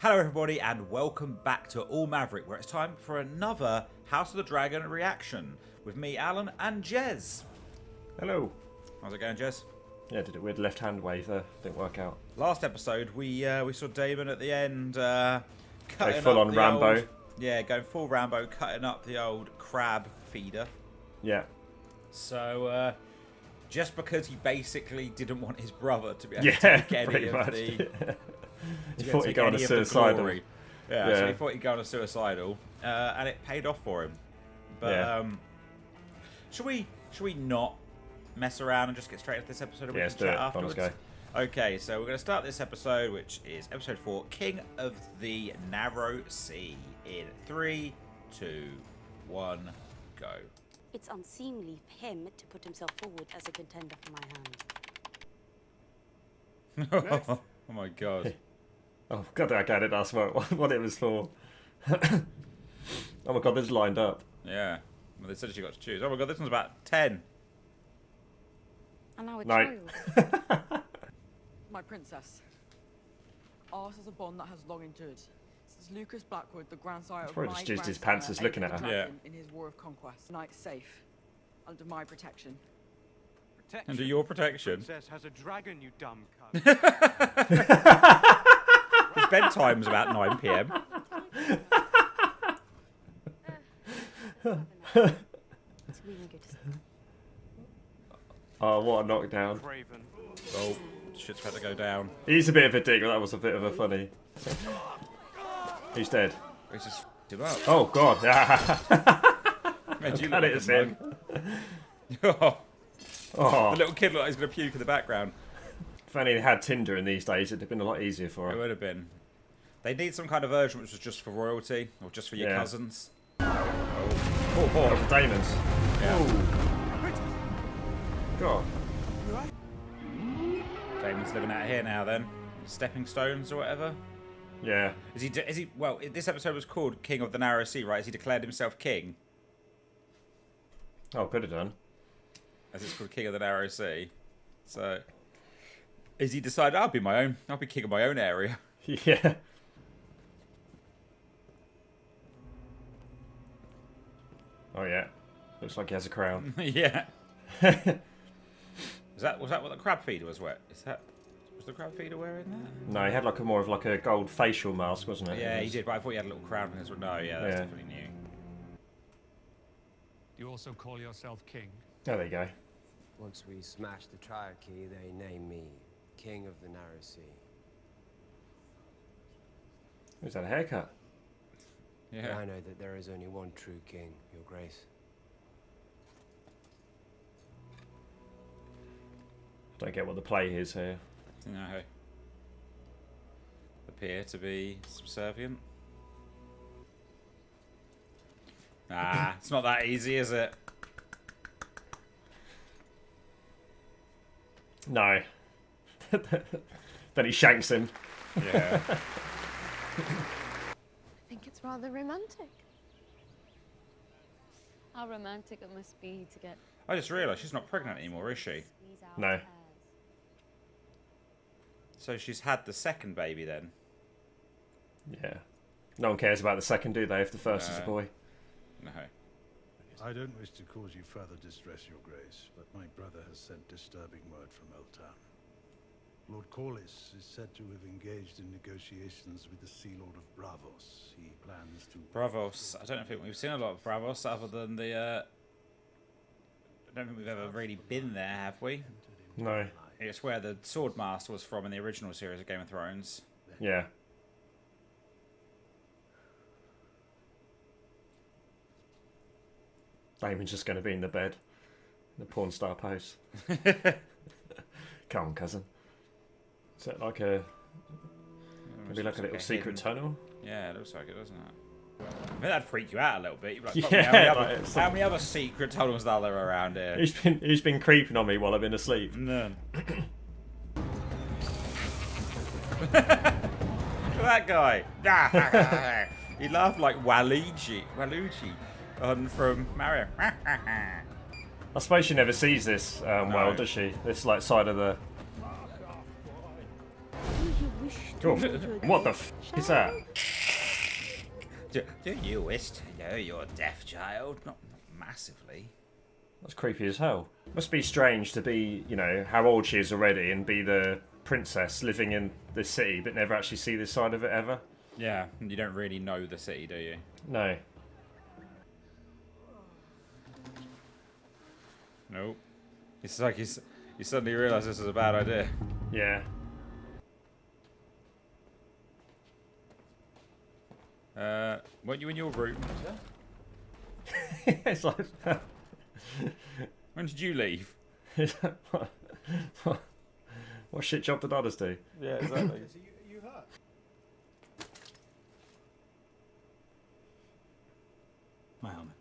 Hello everybody and welcome back to All Maverick, where it's time for another House of the Dragon reaction with me, Alan, and Jez. Hello. How's it going, Jez? Yeah, did a weird left-hand wave there. Didn't work out. Last episode, we saw Daemon at the end cutting full up on the Rambo. old, going full Rambo, cutting up the old crab feeder. Yeah. So, just because he basically didn't want his brother to be able to take any of the... He thought he'd go on a suicidal. Yeah, so he thought he'd go on a suicidal, and it paid off for him. But should we not mess around and just get straight into this episode? And we can chat afterwards? Let's go. Okay, so we're going to start this episode, which is episode 4, King of the Narrow Sea. In 3, 2, 1, go. It's unseemly for him to put himself forward as a contender for my hand. Oh my god. Oh god, I get it. That's what it was for. Oh my god, this is lined up. Yeah. Well, they said she got to choose. Oh my god, this one's about 10. And now a No. child. My princess. Ours is a bond that has long endured. Since Lucas Blackwood, the grandsire of probably my just used his grandsire, pants as looking entered at the her. dragon in his war of conquest. Night safe, under my protection. Under your protection. Princess has a dragon, you dumb cunt. His bedtime's about 9 PM. It's really good to see. Oh, what a knockdown. Craven. Oh, shit's about to go down. He's a bit of a dick, but that was a bit of a funny. He's dead. He's just f***ed him up. Oh god. Made you Glad look it is like a him. mug. Oh. The little kid looked like he's going to puke in the background. If only they had Tinder in these days, it'd have been a lot easier for It her. would have been. They need some kind of version which was just for royalty, or just for your Yeah. cousins. Oh, the Daemons. Yeah. God. Damon's living out here now then. Stepping stones or whatever. Yeah. Is he, well, this episode was called King of the Narrow Sea, right? Has he declared himself king? Oh, could have done. As it's called King of the Narrow Sea. So, has he decided, I'll be king of my own area? Yeah. Oh yeah. Looks like he has a crown. Yeah. Was that what the crab feeder was? Was the crab feeder wearing that? No, he had like more of like a gold facial mask, wasn't it? Yeah, he did, but I thought he had a little crown on his... No, yeah, that's Yeah. definitely new. You also call yourself king. Oh, there you go. Once we smash the Triarchy, they name me King of the Narrow Sea. Who's that, a haircut? Yeah. I know that there is only one true king, Your Grace. Don't get what the play is here. No. Appear to be subservient. Ah, it's not that easy, is it? No. Then he shanks him. Yeah. I think it's rather romantic. How romantic it must be to get I just realised she's not pregnant anymore, is she? squeeze out No. hairs. So she's had the second baby then? Yeah. No one cares about the second, do they, if the first is a No. boy? No. I don't wish to cause you further distress, Your Grace, but my brother has sent disturbing word from Old Town. Lord Corlys is said to have engaged in negotiations with the Sea Lord of Bravos. He plans to... Bravos. I don't think we've seen a lot of Bravos other than the... I don't think we've ever really been there, have we? No. It's where the Swordmaster was from in the original series of Game of Thrones. Yeah. Damon's just going to be in the bed. In the porn star pose. Come on, cousin. Is that like a... Maybe like a little secret tunnel? Yeah, it looks like it, doesn't it? I think that'd freak you out a little bit. You'd be like, "Fuck Yeah, me, like, how many other secret tunnels are there around here? Who's been creeping on me while I've been asleep? None. Look at that guy. He laughed like Waluigi from Mario. I suppose she never sees this well, does she? This like side of the... Do you wish Oh, what the f is that? Do you wish to know your deaf child? Not massively. That's creepy as hell. Must be strange to be, you know, how old she is already and be the princess living in the city but never actually see this side of it ever. Yeah, you don't really know the city, do you? No. Nope. It's like you suddenly realise this is a bad idea. Yeah. Weren't you in your room? It's like... When did you leave? What shit job did others do? Yeah, exactly. You hurt? My helmet.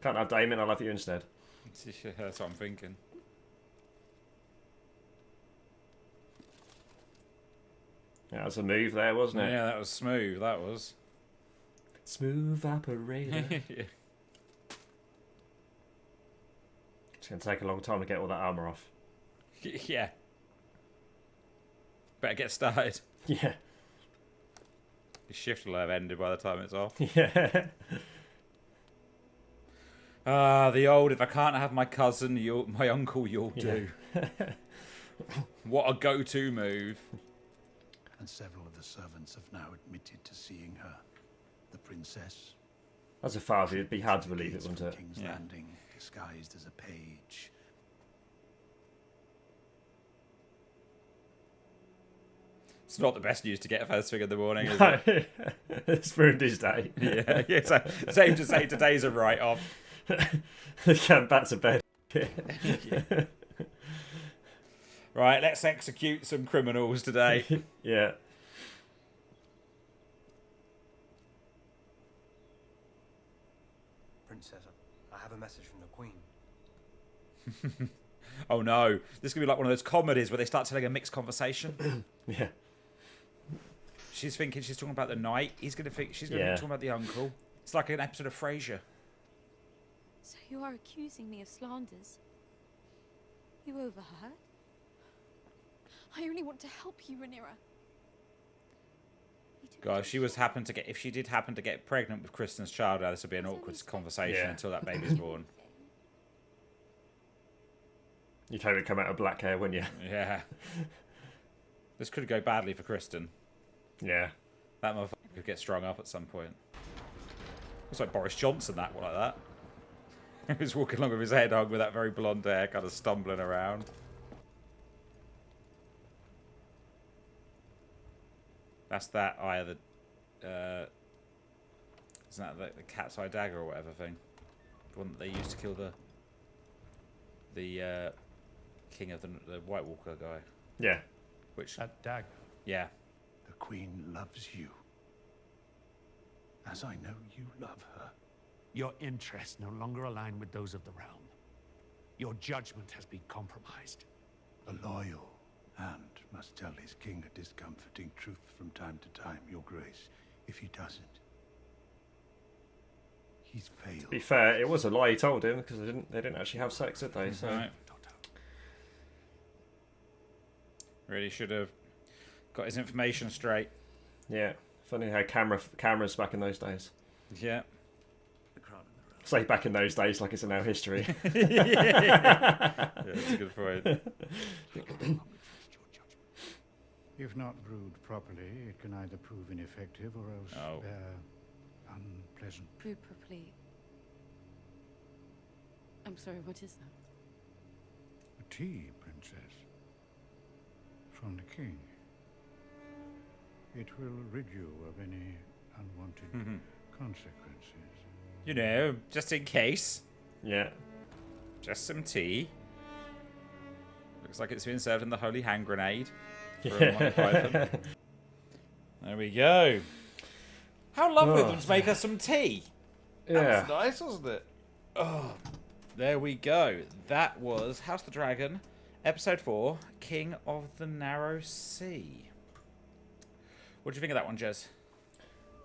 Can't have Daemon, I'll have you instead. That's what I'm thinking. Yeah, that was a move there, wasn't it? Yeah, that was smooth, that was. Smooth operator. Yeah. It's going to take a long time to get all that armour off. Yeah. Better get started. Yeah. The shift will have ended by the time it's off. Yeah. Ah, the old, if I can't have my cousin, my uncle, you'll do. What a go-to move. And several of the servants have now admitted to seeing her. The princess. As a father, it'd be hard to believe it, wouldn't it? King's Yeah. Landing, disguised as a page. It's not the best news to get first thing in the morning, is it? It's ruined his day. Yeah, so same to say today's a write-off. Going back to bed. Right, let's execute some criminals today. Yeah. Princess, I have a message from the Queen. Oh no, this is going to be like one of those comedies where they start telling a mixed conversation. Yeah. She's thinking she's talking about the knight. He's going to think she's going to be talking about the uncle. It's like an episode of Frasier. So you are accusing me of slanders? You overheard? I only want to help you, Rhaenyra. You didn't God, if she was do happen to get, if she did happen to get pregnant with Kristen's child, this would be an awkward conversation Yeah. until that baby's born. You'd hope it'd come out of black hair, wouldn't you? Yeah. This could go badly for Kristen. Yeah. That motherfucker could get strung up at some point. It's like Boris Johnson, that one like that. He was walking along with his head hung with that very blonde hair, kind of stumbling around. That's that eye of the... isn't that the cat's eye dagger or whatever thing? The one that they used to kill the king of the White Walker guy. Yeah. Which... That dagger. Yeah. The Queen loves you. As I know you love her. Your interests no longer align with those of the realm. Your judgment has been compromised. A loyal and must tell his king a discomforting truth from time to time, Your Grace. If he doesn't, he's failed. To be fair, it was a lie he told him because they didn't actually have sex, did they? So Right. Really should have got his information straight. yeah. Funny how cameras back in those days. Yeah. Say back in those days like it's in our history. Yeah, that's a good point. If not brewed properly, it can either prove ineffective or else Oh. bear unpleasant. Brewed properly. I'm sorry, what is that? A tea, Princess. From the king. It will rid you of any unwanted consequences. You know, just in case. Yeah. Just some tea. Looks like it's been served in the holy hand grenade. For a Monty Yeah. Python. There we go. How lovely of Oh. them to make us some tea. That Yeah. was nice, wasn't it? Oh, there we go. That was House of the Dragon, Episode 4, King of the Narrow Sea. What do you think of that one, Jez?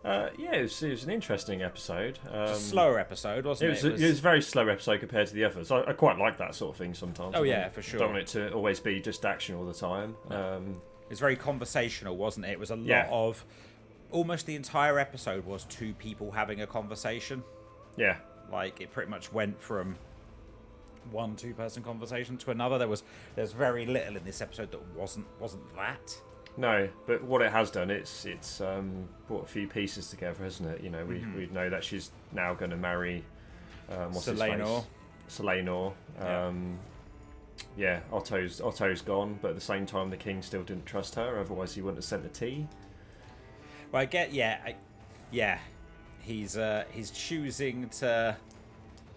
Yeah, it was an interesting episode. It's a slower episode, wasn't it? It was a very slow episode compared to the others. I quite like that sort of thing sometimes. Oh, I yeah, don't- for sure. Don't want it to always be just action all the time. was very conversational, wasn't it? It was a lot Yeah. of... Almost the entire episode was two people having a conversation. Yeah. Like, it pretty much went from one two-person conversation to another. There's very little in this episode that wasn't that. No, but what it has done, it's brought a few pieces together, hasn't it? You know, we know that she's now going to marry what's his face? Selenor. Yeah, Otto's gone, but at the same time, the king still didn't trust her. Otherwise, he wouldn't have sent the tea. Well, I get, yeah. He's choosing to,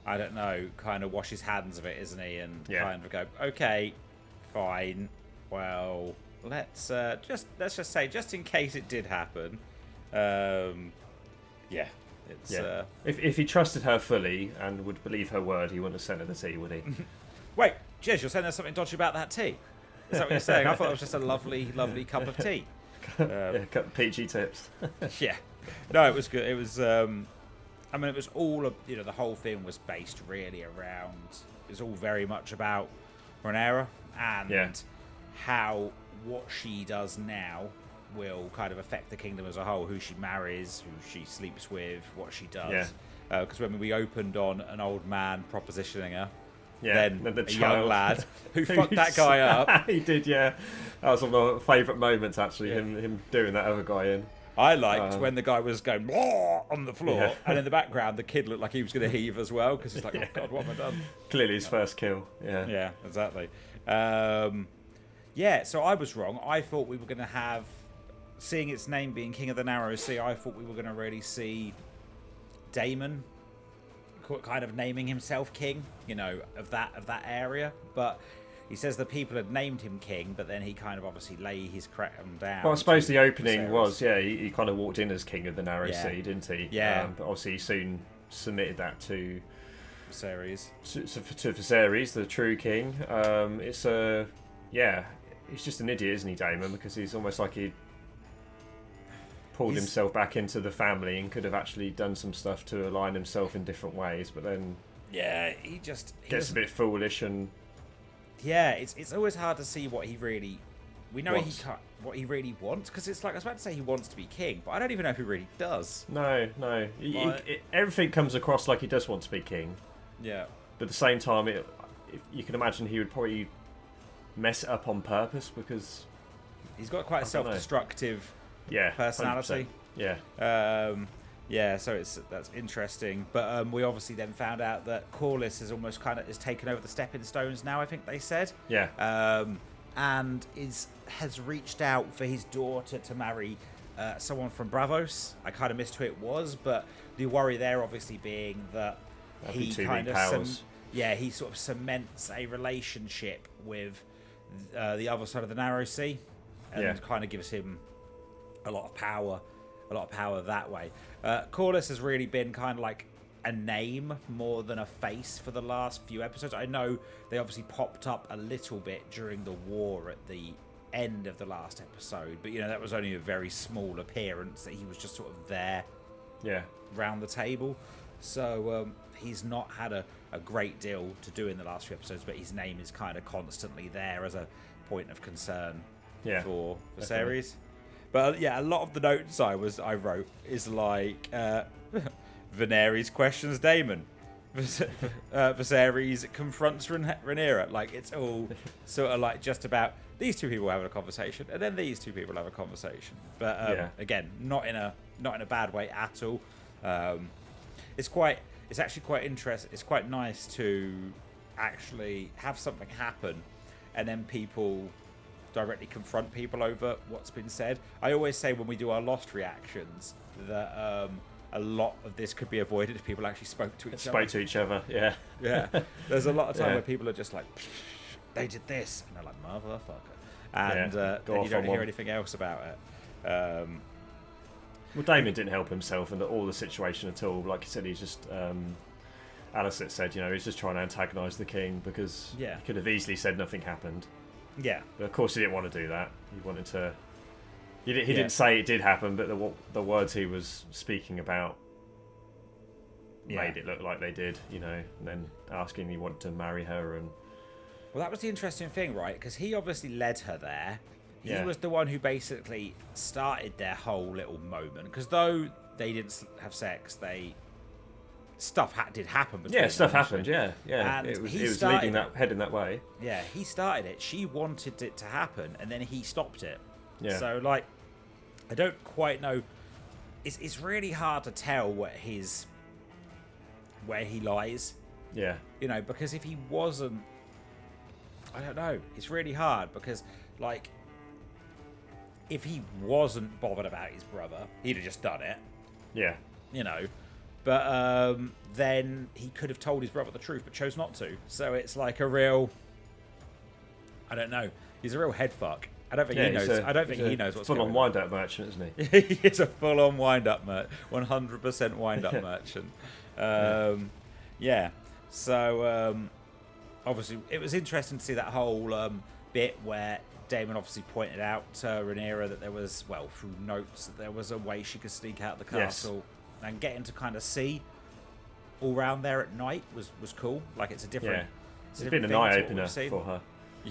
I don't know, kind of wash his hands of it, isn't he? And kind of go, okay, fine. Well, let's just say, just in case it did happen, it's If he trusted her fully and would believe her word, he wouldn't have sent her the tea, would he? Wait, Jez, you're saying there's something dodgy about that tea? Is that what you're saying? I thought it was just a lovely, lovely cup of tea. PG tips. Yeah, no, it was good. It was, I mean, it was all of, the whole thing was based really around. It was all very much about Rhaenyra and how what she does now will kind of affect the kingdom as a whole. Who she marries, who she sleeps with, what she does. Because when we opened on an old man propositioning her. Yeah, then the a child young lad who fucked that guy up. He did, yeah. That was one of my favourite moments, actually, him doing that other guy in. I liked when the guy was going on the floor, Yeah. and in the background, the kid looked like he was going to heave as well, because he's like, oh God, what have I done? Clearly his first kill, Yeah, exactly. So I was wrong. I thought we were going to have, seeing its name being King of the Narrow Sea, I thought we were going to really see Daemon kind of naming himself king, of that area. But he says the people had named him king, but then he kind of obviously lay his crown down. Well, I suppose the opening Viserys. was, he kind of walked in as King of the Narrow Sea, didn't he? Yeah. But obviously he soon submitted that to Viserys. To Viserys, the true king. He's just an idiot, isn't he, Daemon? Because he's almost like he pulled himself back into the family and could have actually done some stuff to align himself in different ways, but then he gets a bit foolish and it's always hard to see what he really wants. what he really wants, because it's like I was about to say he wants to be king, but I don't even know if he really does. No. Everything comes across like he does want to be king. Yeah. But at the same time, if you can imagine he would probably mess it up on purpose, because he's got quite a self-destructive personality. 100%. So that's interesting. But we obviously then found out that Corlys is almost is taken over the stepping stones now, I think they said. And has reached out for his daughter to marry someone from Bravos. I kind of missed who it was, but the worry there obviously being that he kind of he sort of cements a relationship with the other side of the Narrow Sea, and kind of gives him a lot of power that way. Corlys has really been kind of like a name more than a face for the last few episodes. I know they obviously popped up a little bit during the war at the end of the last episode, but that was only a very small appearance, that he was just sort of there round the table. So he's not had a great deal to do in the last few episodes, but his name is kind of constantly there as a point of concern for Viserys. But a lot of the notes I wrote is like Daenerys questions Daemon, Viserys confronts Rhaenyra. Like, it's all sort of like just about these two people having a conversation, and then these two people have a conversation. But again, not in a bad way at all. It's actually quite interesting. It's quite nice to actually have something happen, and then people directly confront people over what's been said. I always say when we do our Lost reactions that a lot of this could be avoided if people actually spoke to each other. Yeah. There's a lot of time where people are just like, they did this, and they're like, motherfucker, and then you don't hear anything else about it. Well, Daemon didn't help himself in all the situation at all. Like you said, he's just Alicent said, he's just trying to antagonise the king, because he could have easily said nothing happened. Yeah, but of course he didn't want to do that. He wanted to. He didn't say it did happen, but the words he was speaking about made it look like they did. And then asking he wanted to marry her, and well, that was the interesting thing, right? Because he obviously led her there. He was the one who basically started their whole little moment. Because though they didn't have sex, stuff did happen between them. Stuff happened. Yeah. And It was heading that way. Yeah, he started it. She wanted it to happen, and then he stopped it. Yeah. So like, I don't quite know. It's really hard to tell where he lies. Yeah. You know, because if he wasn't, I don't know. It's really hard because, like, if he wasn't bothered about his brother, he'd have just done it. Yeah. You know, but then he could have told his brother the truth, but chose not to. So it's like a real, I don't know. He's a real head fuck. I don't think he knows. I don't think he knows what's going on. Full-on wind-up merchant, isn't he? He is a full-on wind-up merchant, 100% wind-up merchant. Yeah. So obviously, it was interesting to see that whole bit where Daemon obviously pointed out to Rhaenyra that there was, well, through notes, that there was a way she could sneak out the castle, and getting to kind of see all around there at night was cool. Like, it's a different. Yeah. It's been an eye-opener for her.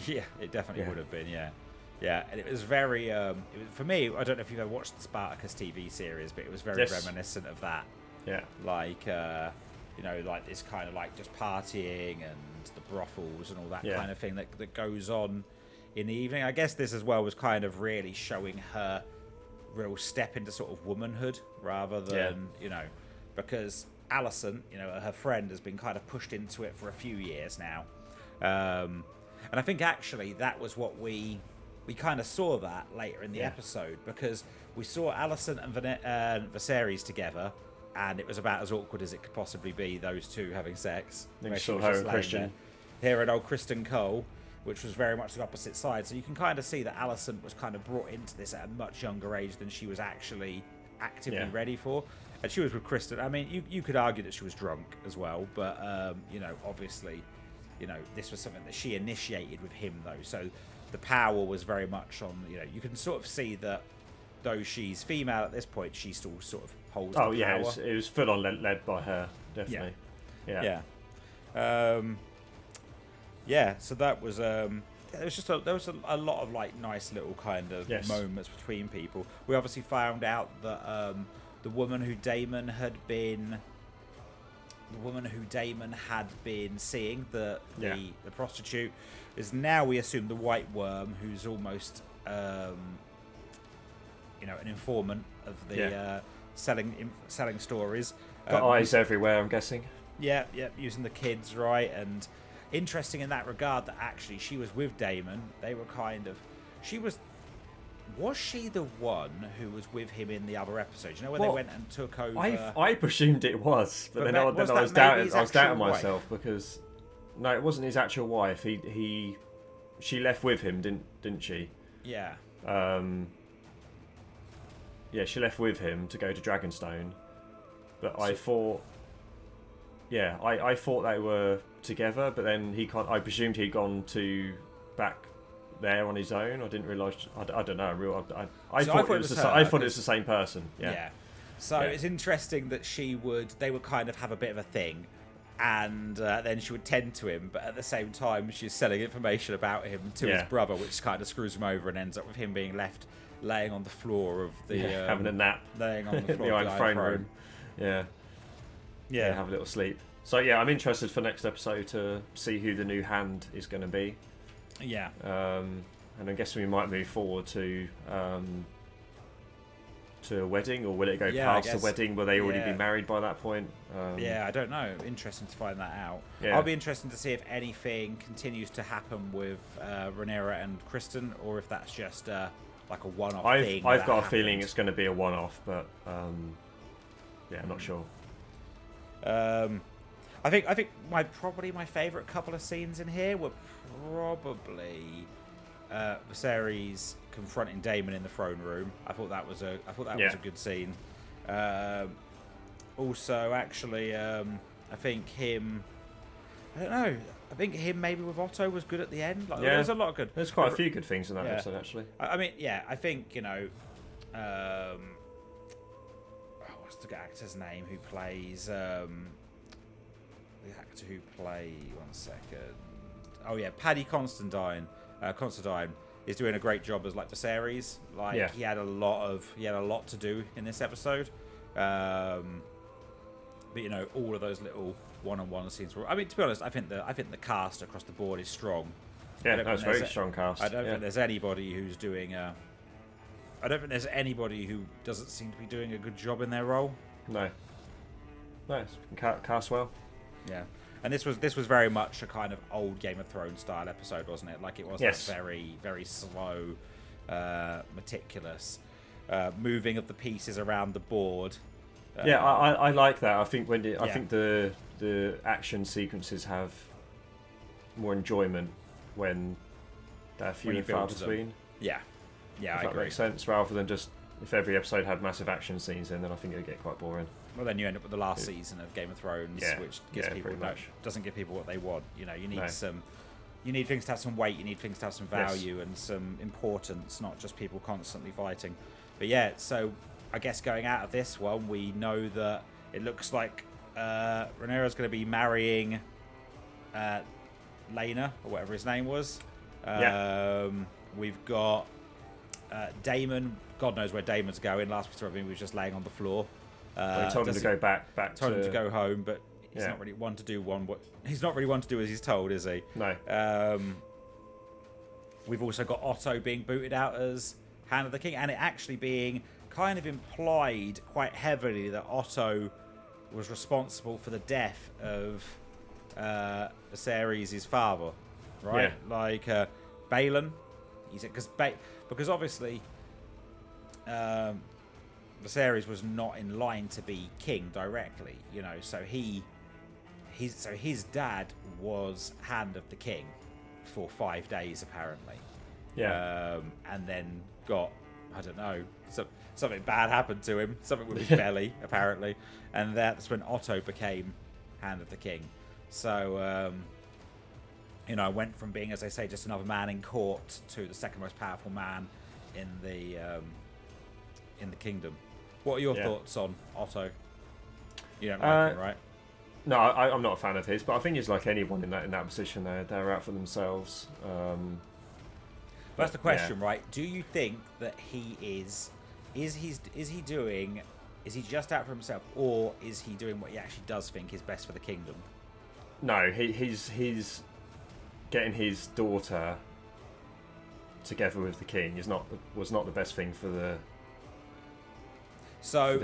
Yeah, it definitely would have been. Yeah, and it was very, for me, I don't know if you've ever watched the Spartacus TV series, but it was very reminiscent of that. Yeah. Like, you know, like this kind of like just partying and the brothels and all that kind of thing that goes on in the evening. I guess this as well was kind of really showing her real step into sort of womanhood rather than, you know, because Alicent, you know, her friend, has been kind of pushed into it for a few years now. And I think actually that was what we kind of saw that later in the episode, because we saw Alicent and Viserys together, and it was about as awkward as it could possibly be, those two having sex. Then saw her and Christian. Here and old Kristen Cole, which was very much the opposite side. So you can kind of see that Alicent was kind of brought into this at a much younger age than she was actually actively ready for. And she was with Kristen. I mean, you could argue that she was drunk as well, but, you know, obviously, you know, this was something that she initiated with him, though. So the power was very much on, you know, you can sort of see that though she's female at this point, she still sort of holds the power. It was full on led by her, definitely. So that was there was a lot of like nice little kind of moments between people. We obviously found out that the woman who Daemon had been seeing, the prostitute, is now, we assume, the White Worm, who's almost you know, an informant of the selling stories. Got eyes everywhere, I'm guessing. Yeah, using the kids, right? And interesting in that regard that actually she was with Daemon. They were kind of, was she the one who was with him in the other episodes? You know, when they went and took over. I presumed it was, but then I was doubting myself, because no, it wasn't his actual wife. She left with him, didn't she? Yeah. Yeah, she left with him to go to Dragonstone, but I thought they were together, but then I presumed he'd gone back there on his own. I didn't realise. I don't know. I thought it was the same person. Yeah. So it's interesting that they would kind of have a bit of a thing, and then she would tend to him, but at the same time she's selling information about him to his brother, which kind of screws him over and ends up with him being left laying on the floor of the having a nap, laying on the floor the of the throne room. Yeah, have a little sleep. So yeah, I'm interested for next episode to see who the new hand is going to be. Yeah. And I guess we might move forward to a wedding, or will it go past the wedding? Will they already be married by that point? I don't know. Interesting to find that out. Yeah. I'll be interested to see if anything continues to happen with Rhaenyra and Kristen, or if that's just like a one-off thing. I've got a feeling it's going to be a one-off, but I'm not sure. I think probably my favourite couple of scenes in here were probably Viserys confronting Daemon in the throne room. I thought that was a good scene. Also, actually, I think him. I don't know. I think him maybe with Otto was good at the end. Like, there was a lot of good. There's quite a few good things in that episode, actually. I mean, I think, you know. What's the actor's name who plays? The actor who played. 1 second. Oh yeah, Paddy Considine. is doing a great job as like Viserys. Like he had a lot to do in this episode. But you know, all of those little one-on-one scenes were. I mean, to be honest, I think the cast across the board is strong. Yeah, that's very strong cast. I don't think there's anybody who's doing I don't think there's anybody who doesn't seem to be doing a good job in their role. No, it's cast well. Yeah, and this was very much a kind of old Game of Thrones style episode, wasn't it? Like it was that very, very slow, meticulous moving of the pieces around the board. Yeah, I like that. I think I think the action sequences have more enjoyment when they're few and far between. Yeah, if I that agree. makes sense, rather than just if every episode had massive action scenes in, then I think it would get quite boring. Well, then you end up with the last season of Game of Thrones, which gives people doesn't give people what they want. You know, you need things to have some weight, you need things to have some value and some importance, not just people constantly fighting. But yeah, so I guess going out of this one, we know that it looks like Rhaenyra's going to be marrying Rhaenyra, or whatever his name was. We've got Daemon. God knows where Daemon's going. Last we saw him, he was just laying on the floor. He told him to go back told him to go home, but he's not really one to do he's not really one to do as he's told, is he? No. We've also got Otto being booted out as Hand of the King, and it actually being kind of implied quite heavily that Otto was responsible for the death of Viserys' father, right? Yeah. Like Balon, he said, because obviously Viserys was not in line to be king directly, you know. So his dad was Hand of the King for 5 days apparently. Yeah. And then got, I don't know, something bad happened to him, something with his belly apparently, and that's when Otto became Hand of the King. So you know, went from being, as I say, just another man in court to the second most powerful man in the kingdom. What are your thoughts on Otto? You don't like him, right? No, I'm not a fan of his, but I think he's like anyone in that position. They're out for themselves. That's the question, right? Do you think that he is he just out for himself, or is he doing what he actually does think is best for the kingdom? No, he's getting his daughter together with the king was not the best thing for the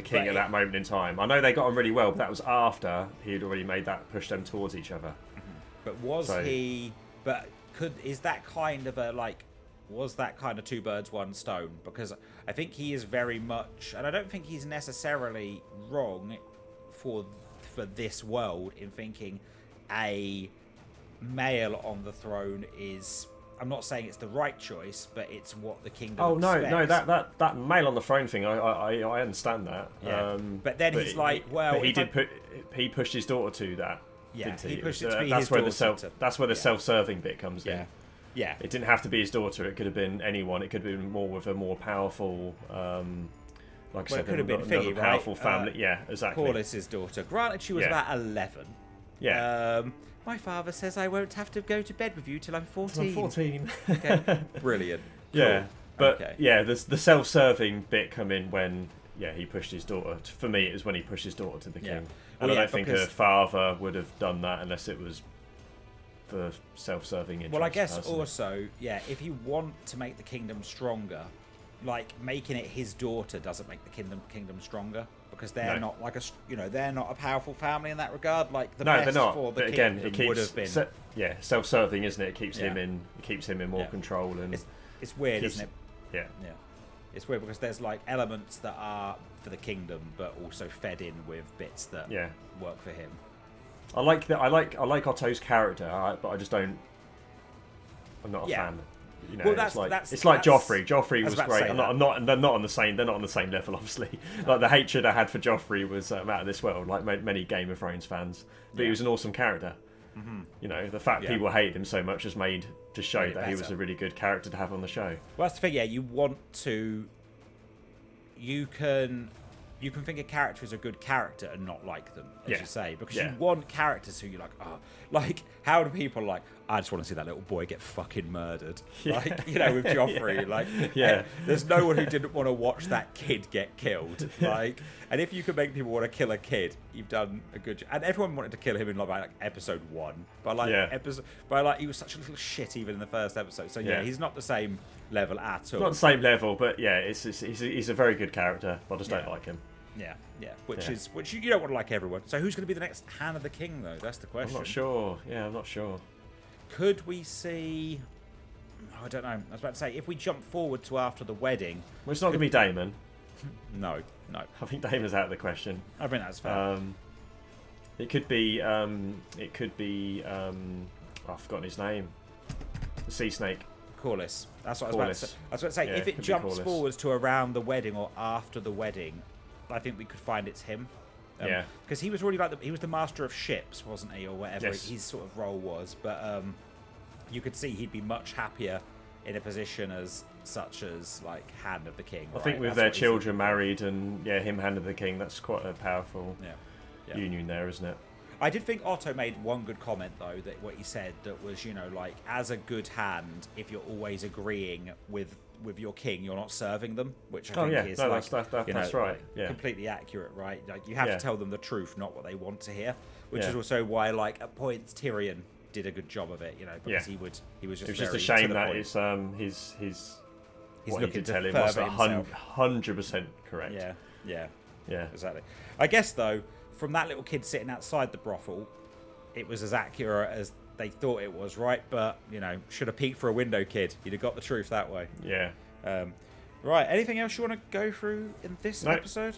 king at that moment in time. I know they got on really well, but that was after he had already pushed them towards each other. But is that kind of was that kind of two birds, one stone? Because I think he is very much, and I don't think he's necessarily wrong for this world in thinking a male on the throne is. I'm not saying it's the right choice, but it's what the kingdom expects. No, that male on the throne thing, I understand that. Yeah. But then he's like, well, he pushed his daughter to that. Yeah, didn't he pushed it to be that's his where daughter. That's where the self-serving bit comes in. Yeah. It didn't have to be his daughter. It could have been anyone. It could have been more with a more powerful, like I said, it could have been another Figgy, powerful right? family. Yeah, exactly. Corlys's daughter. Granted, she was about 11. Yeah. My father says I won't have to go to bed with you till I'm 14. I'm 14. Okay, brilliant. Yeah, cool. but okay. the self-serving bit come in when he pushed his daughter. For me, it was when he pushed his daughter to the king. And I don't think her father would have done that unless it was for self-serving interest. Well, I guess personally. also, if you want to make the kingdom stronger, like making it his daughter doesn't make the kingdom stronger, because they're not like they're not a powerful family in that regard. Like the best they're not. for the but again, kingdom it keeps would have been self-serving, isn't it? It keeps him in. It keeps him in more control, and it's weird, isn't it? Yeah. It's weird because there's like elements that are for the kingdom, but also fed in with bits that work for him. I like that. I like Otto's character, but I just don't. I'm not a fan. You know, well, it's like Joffrey. Joffrey was great. They're not on the same level, obviously. No. Like the hatred I had for Joffrey was out of this world. Like many Game of Thrones fans, but he was an awesome character. Mm-hmm. You know, the fact people hated him so much has showed that he was a really good character to have on the show. Well, that's the thing. Yeah, you want to. You can think a character is a good character and not like them, as you say, because you want characters who you're like, like how do people like, I just want to see that little boy get fucking murdered. Like, you know, with Joffrey. Like, Yeah. there's no one who didn't want to watch that kid get killed. Like, and if you can make people want to kill a kid, you've done a good job. And everyone wanted to kill him in like episode 1. But like he was such a little shit even in the first episode. So yeah, he's not the same level at all. Not the same level, but yeah, he's a very good character. I just don't like him. Yeah. Which you don't want to like everyone. So who's going to be the next Hand of the King though? That's the question. I'm not sure. Yeah, I'm not sure. Could we see? I don't know. I was about to say if we jump forward to after the wedding. Well, it's not going to be Daemon. No. I think Daemon's out of the question. I think that's fair. It could be. I've forgotten his name. The sea snake. Corlys. That's what I was about to say. Yeah, if it jumps forwards to around the wedding or after the wedding, I think we could find it's him. Because he was really like he was the master of ships, wasn't he, or whatever his sort of role was. But you could see he'd be much happier in a position as such as like Hand of the King. I think with their children married and him Hand of the King, that's quite a powerful union there, isn't it? I did think Otto made one good comment though, that what he said that was, you know, like as a good hand, if you're always agreeing with your king, you're not serving them, which I think is that's right. Yeah, completely accurate, right? Like you have to tell them the truth, not what they want to hear, which is also why, like at points, Tyrion did a good job of it, you know, because he was just. It's just a shame that it's he's what looking he to tell him was himself. 100% correct. Yeah, exactly. I guess though, from that little kid sitting outside the brothel, it was as accurate as they thought it was, right? But, you know, should have peeked for a window, kid. You'd have got the truth that way. Yeah. Right, anything else you want to go through in this episode?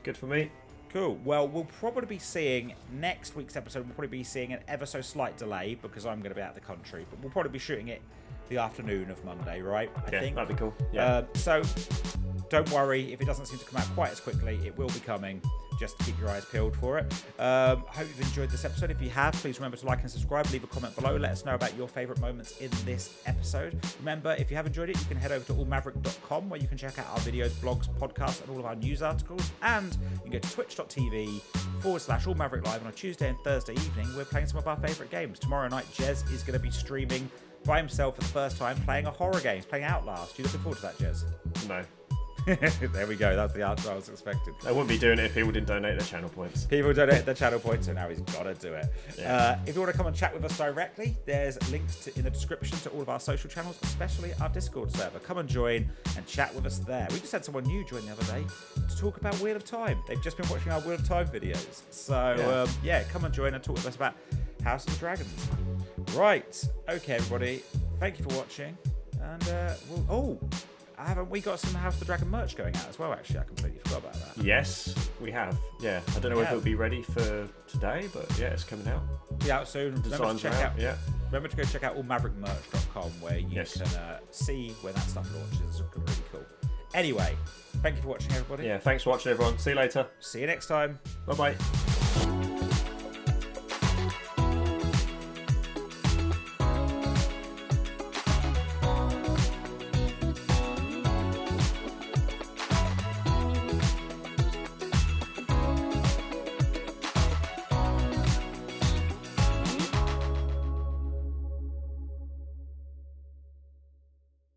Good for me. Cool. Well, we'll probably be seeing next week's episode. We'll probably be seeing an ever so slight delay because I'm going to be out of the country. But we'll probably be shooting it the afternoon of Monday, right? I think that'd be cool. Yeah. So don't worry if it doesn't seem to come out quite as quickly. It will be coming. Just keep your eyes peeled for it. Hope you've enjoyed this episode. If you have, please remember to like and subscribe. Leave a comment below. Let us know about your favourite moments in this episode. Remember, if you have enjoyed it, you can head over to allmaverick.com where you can check out our videos, blogs, podcasts, and all of our news articles. And you can go to twitch.tv/allmaverick live on a Tuesday and Thursday evening. We're playing some of our favourite games. Tomorrow night, Jez is going to be streaming by himself for the first time, playing a horror game. He's playing Outlast. You looking forward to that, Jez? No. There we go. That's the answer I was expecting. I wouldn't be doing it if people didn't donate their channel points. People donate their channel points, so now he's got to do it. Yeah. If you want to come and chat with us directly, there's links in the description to all of our social channels, especially our Discord server. Come and join and chat with us there. We just had someone new join the other day to talk about Wheel of Time. They've just been watching our Wheel of Time videos. So, come and join and talk with us about House of the Dragons. Right. Okay, everybody. Thank you for watching. And, haven't we got some House of the Dragon merch going out as well, actually? I completely forgot about that. Yes, we have. Yeah. I don't know if it'll be ready for today, but yeah, it's coming out. Be out soon. Designs are out. Remember to go check out allmaverickmerch.com where you can see where that stuff launches. It's really cool. Anyway, thank you for watching, everybody. Yeah, thanks for watching, everyone. See you later. See you next time. Bye-bye.